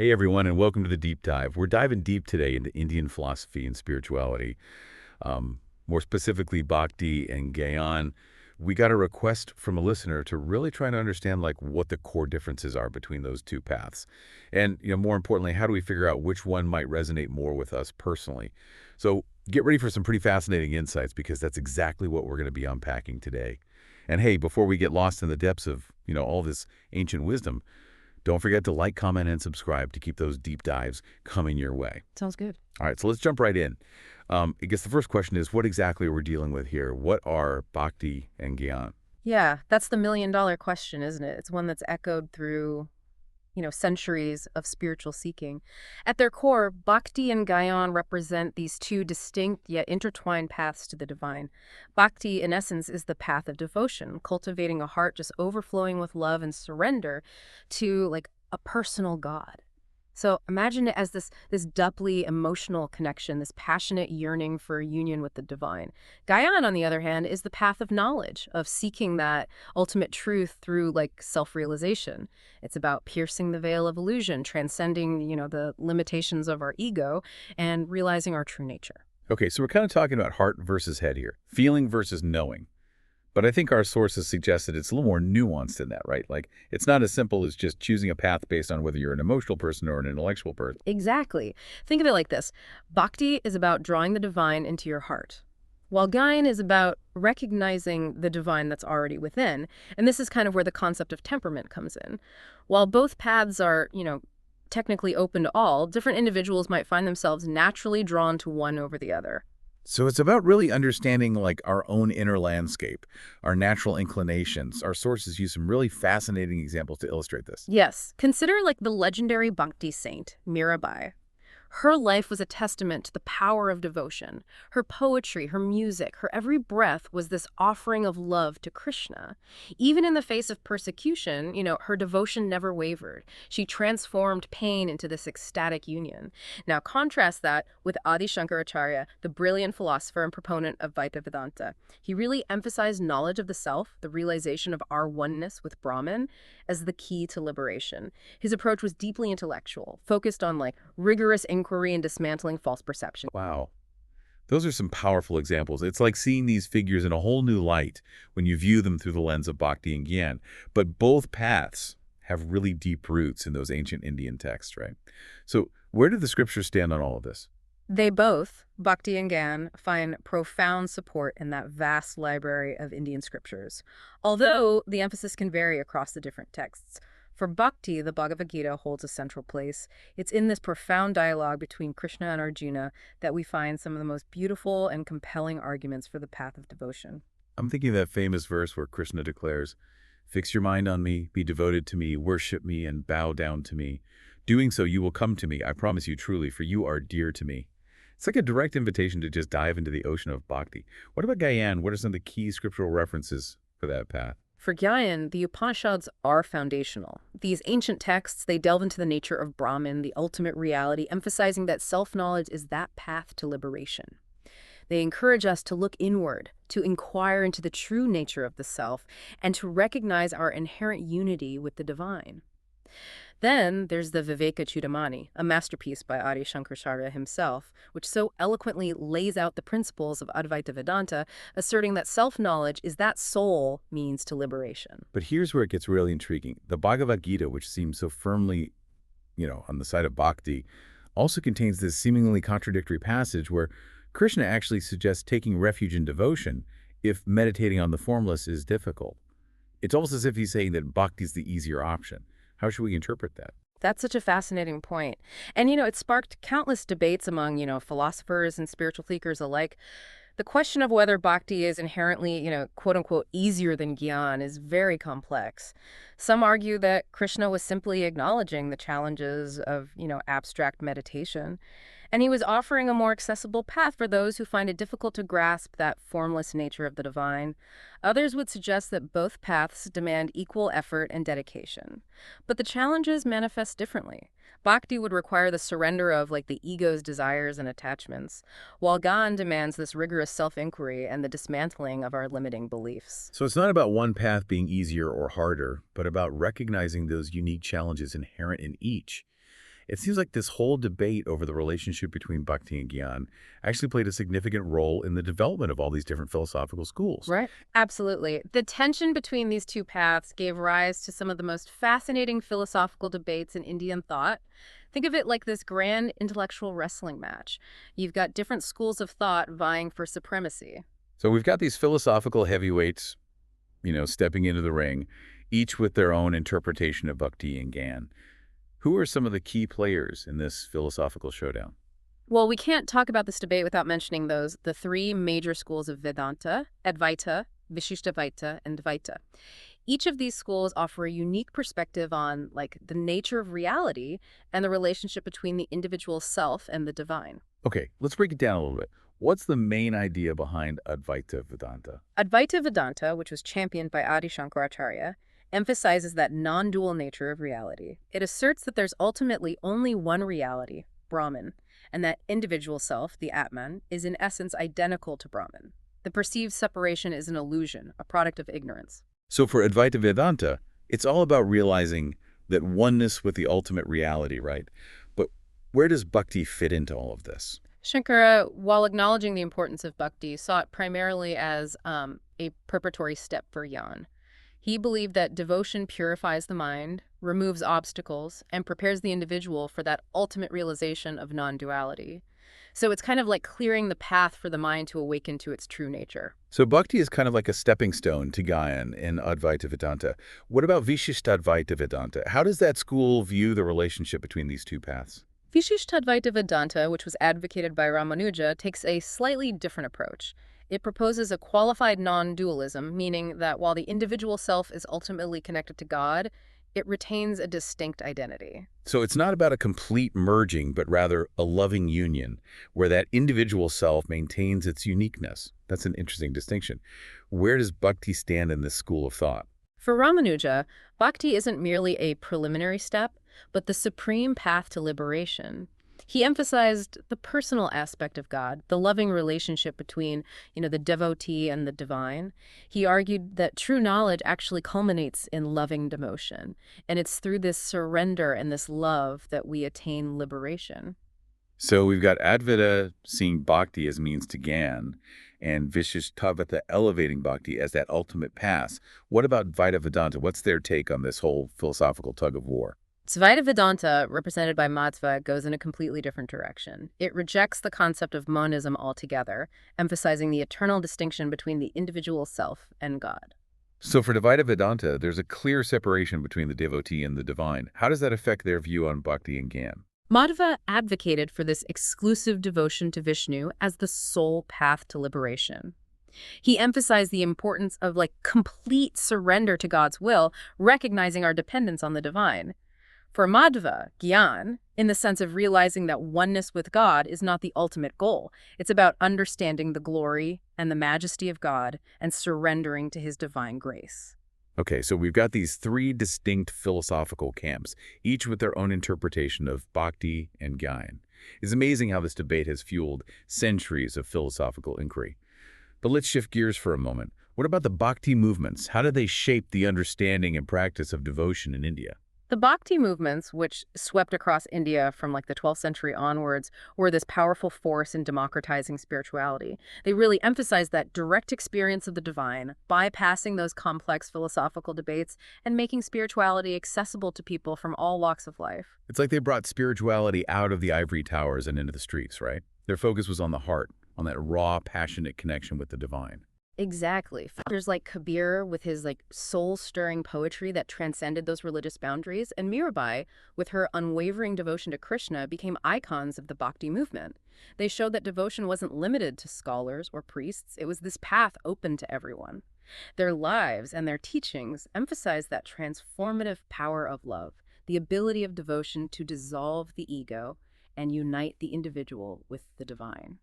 Hey everyone, and welcome to the Deep Dive. We're diving deep today into Indian philosophy and spirituality, more specifically Bhakti and Gyan. We got a request from a listener to really try to understand what the core differences are between those two paths. And more importantly, how do we figure out which one might resonate more with us personally? So get ready for some pretty fascinating insights because that's exactly what we're going to be unpacking today. And hey, before we get lost in the depths of, all this ancient wisdom, don't forget to like, comment, and subscribe to keep those deep dives coming your way. Sounds good. All right, so let's jump right in. I guess the first question is, what exactly are we dealing with here? What are Bhakti and Gyan? Yeah, that's the million-dollar question, isn't it? It's one that's echoed through, centuries of spiritual seeking. At their core, Bhakti and Gyan represent these two distinct yet intertwined paths to the divine. Bhakti, in essence, is the path of devotion, cultivating a heart just overflowing with love and surrender to, a personal God. So imagine it as this doubly emotional connection, this passionate yearning for union with the divine. Gyan, on the other hand, is the path of knowledge, of seeking that ultimate truth through self-realization. It's about piercing the veil of illusion, transcending, the limitations of our ego, and realizing our true nature. Okay, so we're kind of talking about heart versus head here, feeling versus knowing. But I think our sources suggest that it's a little more nuanced than that, right? It's not as simple as just choosing a path based on whether you're an emotional person or an intellectual person. Exactly. Think of it like this. Bhakti is about drawing the divine into your heart, while Gyan is about recognizing the divine that's already within. And this is kind of where the concept of temperament comes in. While both paths are, technically open to all, different individuals might find themselves naturally drawn to one over the other. So it's about really understanding our own inner landscape, our natural inclinations. Our sources use some really fascinating examples to illustrate this. Yes. Consider the legendary Bhakti saint, Mirabai. Her life was a testament to the power of devotion. Her poetry, her music, her every breath was this offering of love to Krishna. Even in the face of persecution, her devotion never wavered. She transformed pain into this ecstatic union. Now contrast that with Adi Shankaracharya, the brilliant philosopher and proponent of Vedanta. He really emphasized knowledge of the self, the realization of our oneness with Brahman, as the key to liberation. His approach was deeply intellectual, focused on rigorous inquiry and dismantling false perception. Wow. Those are some powerful examples. It's like seeing these figures in a whole new light when you view them through the lens of Bhakti and Gyan. But both paths have really deep roots in those ancient Indian texts, right? So where do the scriptures stand on all of this? They both, Bhakti and Gyan, find profound support in that vast library of Indian scriptures, although the emphasis can vary across the different texts. For Bhakti, the Bhagavad Gita holds a central place. It's in this profound dialogue between Krishna and Arjuna that we find some of the most beautiful and compelling arguments for the path of devotion. I'm thinking of that famous verse where Krishna declares, "Fix your mind on me, be devoted to me, worship me, and bow down to me. Doing so, you will come to me, I promise you truly, for you are dear to me." It's like a direct invitation to just dive into the ocean of Bhakti. What about Gyan? What are some of the key scriptural references for that path? For Gyan, the Upanishads are foundational. These ancient texts, they delve into the nature of Brahman, the ultimate reality, emphasizing that self-knowledge is that path to liberation. They encourage us to look inward, to inquire into the true nature of the self, and to recognize our inherent unity with the divine. Then there's the Viveka Chudamani, a masterpiece by Adi Shankaracharya himself, which so eloquently lays out the principles of Advaita Vedanta, asserting that self-knowledge is that sole means to liberation. But here's where it gets really intriguing. The Bhagavad Gita, which seems so firmly, on the side of Bhakti, also contains this seemingly contradictory passage where Krishna actually suggests taking refuge in devotion if meditating on the formless is difficult. It's almost as if he's saying that Bhakti is the easier option. How should we interpret that? That's such a fascinating point. And, it sparked countless debates among, philosophers and spiritual seekers alike. The question of whether Bhakti is inherently, quote unquote, easier than Gyan is very complex. Some argue that Krishna was simply acknowledging the challenges of, abstract meditation. And he was offering a more accessible path for those who find it difficult to grasp that formless nature of the divine. Others would suggest that both paths demand equal effort and dedication. But the challenges manifest differently. Bhakti would require the surrender of the ego's desires and attachments, while Gyan demands this rigorous self-inquiry and the dismantling of our limiting beliefs. So it's not about one path being easier or harder, but about recognizing those unique challenges inherent in each. It seems like this whole debate over the relationship between Bhakti and Gyan actually played a significant role in the development of all these different philosophical schools. Right. Absolutely. The tension between these two paths gave rise to some of the most fascinating philosophical debates in Indian thought. Think of it like this grand intellectual wrestling match. You've got different schools of thought vying for supremacy. So we've got these philosophical heavyweights, stepping into the ring, each with their own interpretation of Bhakti and Gyan. Who are some of the key players in this philosophical showdown? Well, we can't talk about this debate without mentioning the three major schools of Vedanta: Advaita, Vishishtadvaita, and Dvaita. Each of these schools offer a unique perspective on, like, the nature of reality and the relationship between the individual self and the divine. Okay, let's break it down a little bit. What's the main idea behind Advaita Vedanta? Advaita Vedanta, which was championed by Adi Shankaracharya, emphasizes that non-dual nature of reality. It asserts that there's ultimately only one reality, Brahman, and that individual self, the Atman, is in essence identical to Brahman. The perceived separation is an illusion, a product of ignorance. So for Advaita Vedanta, it's all about realizing that oneness with the ultimate reality, right? But where does Bhakti fit into all of this? Shankara, while acknowledging the importance of bhakti, saw it primarily as a preparatory step for Jnana. He believed that devotion purifies the mind, removes obstacles, and prepares the individual for that ultimate realization of non-duality. So it's kind of like clearing the path for the mind to awaken to its true nature. So Bhakti is kind of like a stepping stone to Gyan in Advaita Vedanta. What about Vishishtadvaita Vedanta? How does that school view the relationship between these two paths? Vishishtadvaita Vedanta, which was advocated by Ramanuja, takes a slightly different approach. It proposes a qualified non-dualism, meaning that while the individual self is ultimately connected to God, it retains a distinct identity. So it's not about a complete merging, but rather a loving union, where that individual self maintains its uniqueness. That's an interesting distinction. Where does Bhakti stand in this school of thought? For Ramanuja, bhakti isn't merely a preliminary step, but the supreme path to liberation. He emphasized the personal aspect of God, the loving relationship between, the devotee and the divine. He argued that true knowledge actually culminates in loving devotion, and it's through this surrender and this love that we attain liberation. So we've got Advaita seeing Bhakti as means to Gyan, and Vishishtadvaita elevating Bhakti as that ultimate path. What about Dvaita Vedanta? What's their take on this whole philosophical tug of war? Dvaita Vedanta, represented by Madhva, goes in a completely different direction. It rejects the concept of monism altogether, emphasizing the eternal distinction between the individual self and God. So for Dvaita Vedanta, there's a clear separation between the devotee and the divine. How does that affect their view on Bhakti and Gyan? Madhva advocated for this exclusive devotion to Vishnu as the sole path to liberation. He emphasized the importance of, complete surrender to God's will, recognizing our dependence on the divine. For Madhva, Gyan, in the sense of realizing that oneness with God is not the ultimate goal. It's about understanding the glory and the majesty of God and surrendering to his divine grace. Okay, so we've got these three distinct philosophical camps, each with their own interpretation of Bhakti and Gyan. It's amazing how this debate has fueled centuries of philosophical inquiry. But let's shift gears for a moment. What about the Bhakti movements? How did they shape the understanding and practice of devotion in India? The Bhakti movements, which swept across India from the 12th century onwards, were this powerful force in democratizing spirituality. They really emphasized that direct experience of the divine, bypassing those complex philosophical debates and making spirituality accessible to people from all walks of life. It's like they brought spirituality out of the ivory towers and into the streets, right? Their focus was on the heart, on that raw, passionate connection with the divine. Exactly. Figures like Kabir with his soul-stirring poetry that transcended those religious boundaries, and Mirabai with her unwavering devotion to Krishna became icons of the Bhakti movement. They showed that devotion wasn't limited to scholars or priests. It was this path open to everyone. Their lives and their teachings emphasized that transformative power of love, the ability of devotion to dissolve the ego and unite the individual with the divine.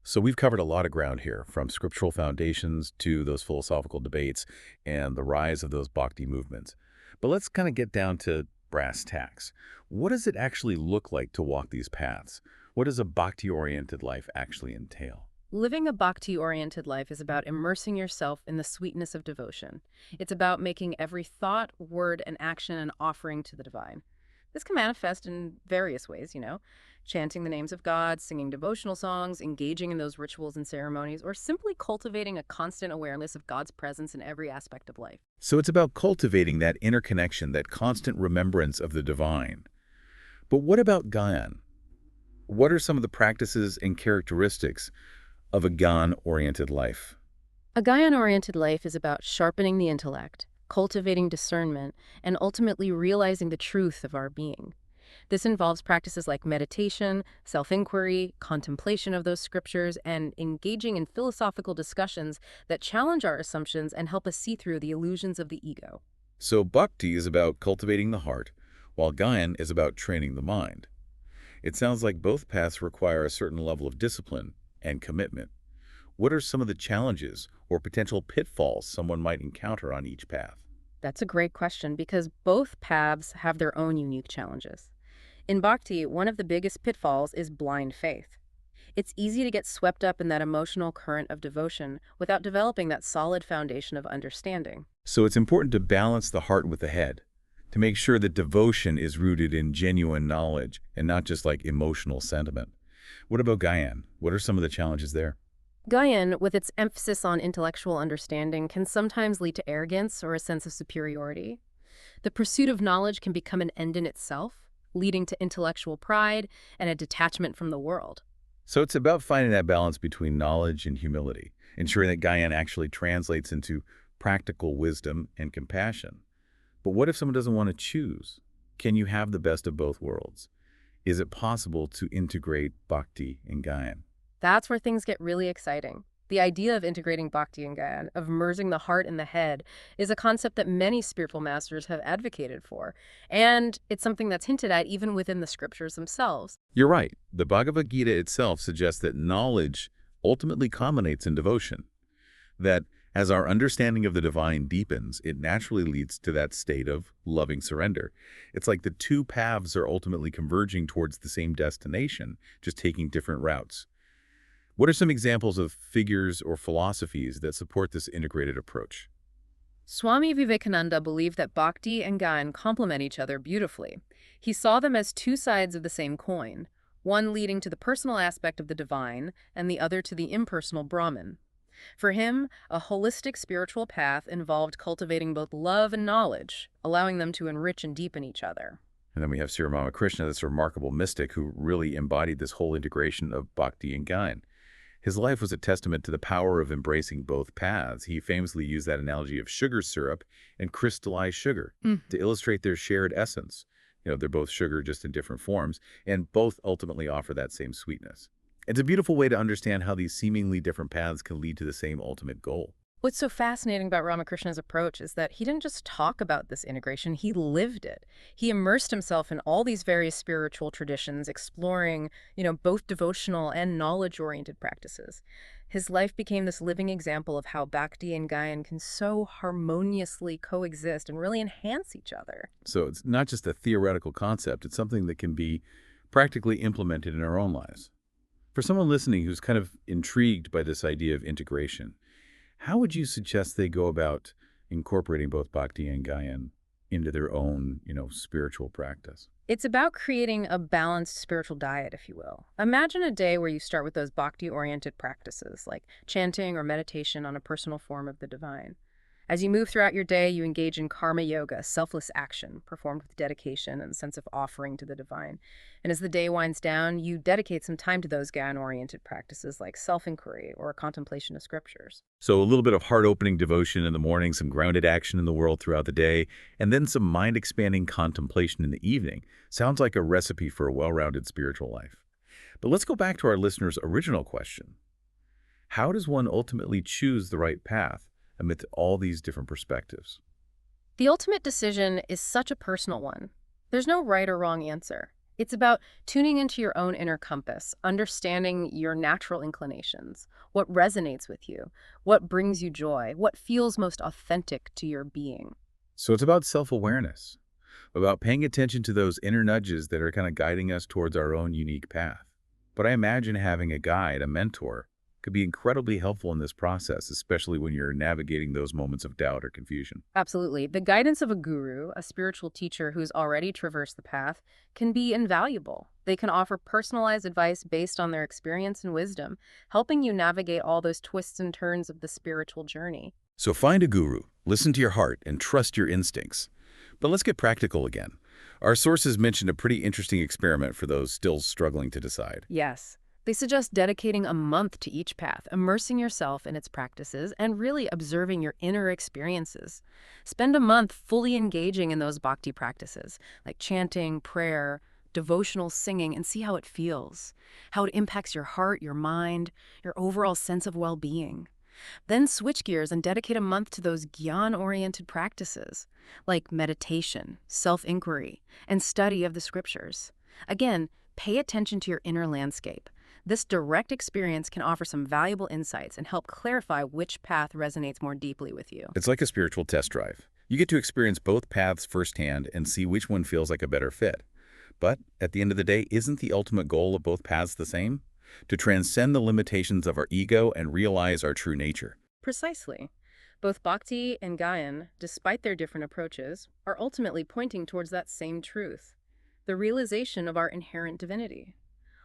So we've covered a lot of ground here, from scriptural foundations to those philosophical debates and the rise of those Bhakti movements. But let's kind of get down to brass tacks. What does it actually look like to walk these paths? What does a Bhakti-oriented life actually entail? Living a Bhakti-oriented life is about immersing yourself in the sweetness of devotion. It's about making every thought, word, and action an offering to the divine. This can manifest in various ways, chanting the names of God, singing devotional songs, engaging in those rituals and ceremonies, or simply cultivating a constant awareness of God's presence in every aspect of life. So it's about cultivating that inner connection, that constant remembrance of the divine. But what about Gyan? What are some of the practices and characteristics of a Gyan-oriented life? A Gyan-oriented life is about sharpening the intellect, cultivating discernment, and ultimately realizing the truth of our being. This involves practices like meditation, self-inquiry, contemplation of those scriptures, and engaging in philosophical discussions that challenge our assumptions and help us see through the illusions of the ego. So Bhakti is about cultivating the heart, while Gyan is about training the mind. It sounds like both paths require a certain level of discipline and commitment. What are some of the challenges or potential pitfalls someone might encounter on each path? That's a great question because both paths have their own unique challenges. In Bhakti, one of the biggest pitfalls is blind faith. It's easy to get swept up in that emotional current of devotion without developing that solid foundation of understanding. So it's important to balance the heart with the head, to make sure that devotion is rooted in genuine knowledge and not just like emotional sentiment. What about Gyan? What are some of the challenges there? Gyan, with its emphasis on intellectual understanding, can sometimes lead to arrogance or a sense of superiority. The pursuit of knowledge can become an end in itself, leading to intellectual pride and a detachment from the world. So it's about finding that balance between knowledge and humility, ensuring that Gyan actually translates into practical wisdom and compassion. But what if someone doesn't want to choose? Can you have the best of both worlds? Is it possible to integrate Bhakti and Gyan? That's where things get really exciting. The idea of integrating Bhakti and Gyan, of merging the heart and the head, is a concept that many spiritual masters have advocated for. And it's something that's hinted at even within the scriptures themselves. You're right. The Bhagavad Gita itself suggests that knowledge ultimately culminates in devotion, that as our understanding of the divine deepens, it naturally leads to that state of loving surrender. It's like the two paths are ultimately converging towards the same destination, just taking different routes. What are some examples of figures or philosophies that support this integrated approach? Swami Vivekananda believed that Bhakti and Gyan complement each other beautifully. He saw them as two sides of the same coin, one leading to the personal aspect of the divine and the other to the impersonal Brahman. For him, a holistic spiritual path involved cultivating both love and knowledge, allowing them to enrich and deepen each other. And then we have Sri Ramakrishna, this remarkable mystic who really embodied this whole integration of Bhakti and Gyan. His life was a testament to the power of embracing both paths. He famously used that analogy of sugar syrup and crystallized sugar to illustrate their shared essence. They're both sugar, just in different forms, and both ultimately offer that same sweetness. It's a beautiful way to understand how these seemingly different paths can lead to the same ultimate goal. What's so fascinating about Ramakrishna's approach is that he didn't just talk about this integration, he lived it. He immersed himself in all these various spiritual traditions, exploring, both devotional and knowledge-oriented practices. His life became this living example of how Bhakti and Gyan can so harmoniously coexist and really enhance each other. So it's not just a theoretical concept, it's something that can be practically implemented in our own lives. For someone listening who's kind of intrigued by this idea of integration, how would you suggest they go about incorporating both Bhakti and Gyan into their own, spiritual practice? It's about creating a balanced spiritual diet, if you will. Imagine a day where you start with those Bhakti-oriented practices, like chanting or meditation on a personal form of the divine. As you move throughout your day, you engage in karma yoga, selfless action, performed with dedication and a sense of offering to the divine. And as the day winds down, you dedicate some time to those Gyan-oriented practices like self-inquiry or contemplation of scriptures. So a little bit of heart-opening devotion in the morning, some grounded action in the world throughout the day, and then some mind-expanding contemplation in the evening. Sounds like a recipe for a well-rounded spiritual life. But let's go back to our listener's original question. How does one ultimately choose the right path amid all these different perspectives? The ultimate decision is such a personal one. There's no right or wrong answer. It's about tuning into your own inner compass, understanding your natural inclinations, what resonates with you, what brings you joy, what feels most authentic to your being. So it's about self-awareness, about paying attention to those inner nudges that are kind of guiding us towards our own unique path. But I imagine having a guide, a mentor, could be incredibly helpful in this process, especially when you're navigating those moments of doubt or confusion. Absolutely. The guidance of a guru, a spiritual teacher who's already traversed the path, can be invaluable. They can offer personalized advice based on their experience and wisdom, helping you navigate all those twists and turns of the spiritual journey. So find a guru, listen to your heart, and trust your instincts. But let's get practical again. Our sources mentioned a pretty interesting experiment for those still struggling to decide. Yes. They suggest dedicating a month to each path, immersing yourself in its practices, and really observing your inner experiences. Spend a month fully engaging in those bhakti practices, like chanting, prayer, devotional singing, and see how it feels, how it impacts your heart, your mind, your overall sense of well-being. Then switch gears and dedicate a month to those Jnana-oriented practices, like meditation, self-inquiry, and study of the scriptures. Again, pay attention to your inner landscape. This direct experience can offer some valuable insights and help clarify which path resonates more deeply with you. It's like a spiritual test drive. You get to experience both paths firsthand and see which one feels like a better fit. But at the end of the day, isn't the ultimate goal of both paths the same? To transcend the limitations of our ego and realize our true nature. Precisely. Both Bhakti and Gyan, despite their different approaches, are ultimately pointing towards that same truth, the realization of our inherent divinity.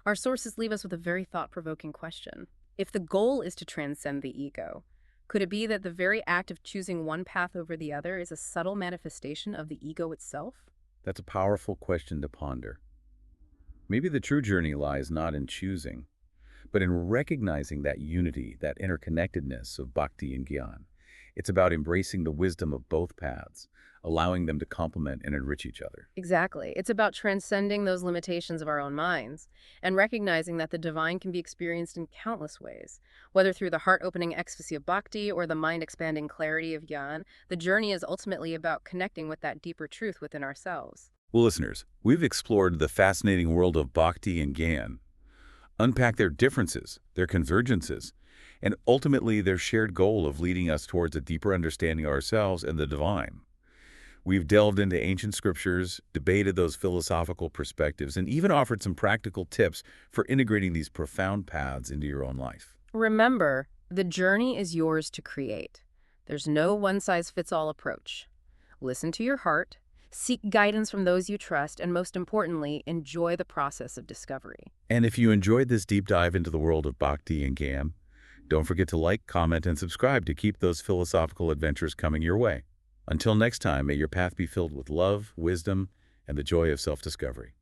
Our sources leave us with a very thought-provoking question. If the goal is to transcend the ego, could it be that the very act of choosing one path over the other is a subtle manifestation of the ego itself? That's a powerful question to ponder. Maybe the true journey lies not in choosing, but in recognizing that unity, that interconnectedness of bhakti and gyan. It's about embracing the wisdom of both paths, allowing them to complement and enrich each other. Exactly. It's about transcending those limitations of our own minds and recognizing that the divine can be experienced in countless ways. Whether through the heart-opening ecstasy of bhakti or the mind-expanding clarity of gyan, the journey is ultimately about connecting with that deeper truth within ourselves. Well, listeners, we've explored the fascinating world of bhakti and gyan, unpacked their differences, their convergences, and ultimately their shared goal of leading us towards a deeper understanding of ourselves and the divine. We've delved into ancient scriptures, debated those philosophical perspectives, and even offered some practical tips for integrating these profound paths into your own life. Remember, the journey is yours to create. There's no one-size-fits-all approach. Listen to your heart, seek guidance from those you trust, and most importantly, enjoy the process of discovery. And if you enjoyed this deep dive into the world of bhakti and gyan, don't forget to like, comment, and subscribe to keep those philosophical adventures coming your way. Until next time, may your path be filled with love, wisdom, and the joy of self-discovery.